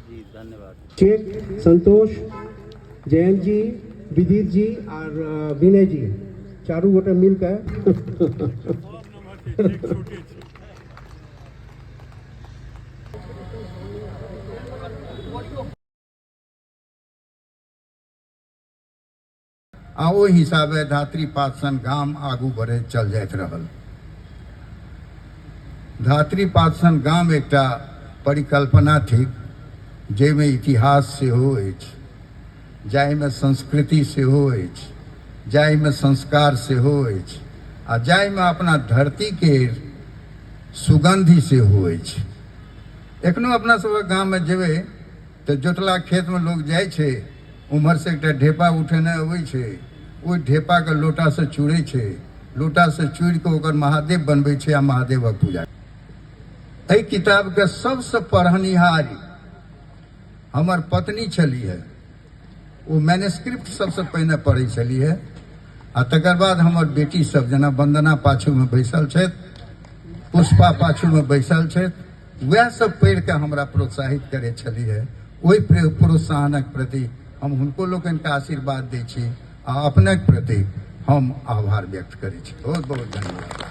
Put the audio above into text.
जी धन्यवाद। शेख संतोष, जयंत जी, विदित जी और विनय जी चारों गोटे मिलकर आ ओ हिसाबे धात्री पातसन गाम आगू बढ़े चल जाइत रहल। धात्री पातसन गाम एकटा परिकल्पना थिक जाहिमे इतिहास सेहो अछि, जाहिमे संस्कृति सेहो अछि, जाहिमे संस्कार सेहो अछि, आ जाहिमे अपना धरती के सुगंधि सेहो अछि। एखनो अपना सबके गाममे जेबै तऽ जोतला खेतमे लोग जाइ छै, उम्हर से एकटा ढेपा उठेने अबै छै, ओहि ढेपाके लोटासँ चूड़ै छै, लोटासँ चूड़ि कऽ ओकर महादेव बनबै छै आ महादेवक पूजा। एहि किताबके सबसँ पढ़निहार हमर पत्नी छली है। ओ मैन्युस्क्रिप्ट सबसँ पहिने पढ़ै छली है, आ तकर बाद हमर बेटी सब जेना वंदना पाछूमे बैसल छथि, पुष्पा पाछूमे बैसल छथि, वएह सब पढ़ि कऽ हमरा प्रोत्साहित करै छली है। ओहि प्रोत्साहनक प्रति हम हुनको लोकनिके आशीर्वाद दै छी आ अपनेके प्रति हम आभार व्यक्त करै छी। बहुत बहुत धन्यवाद।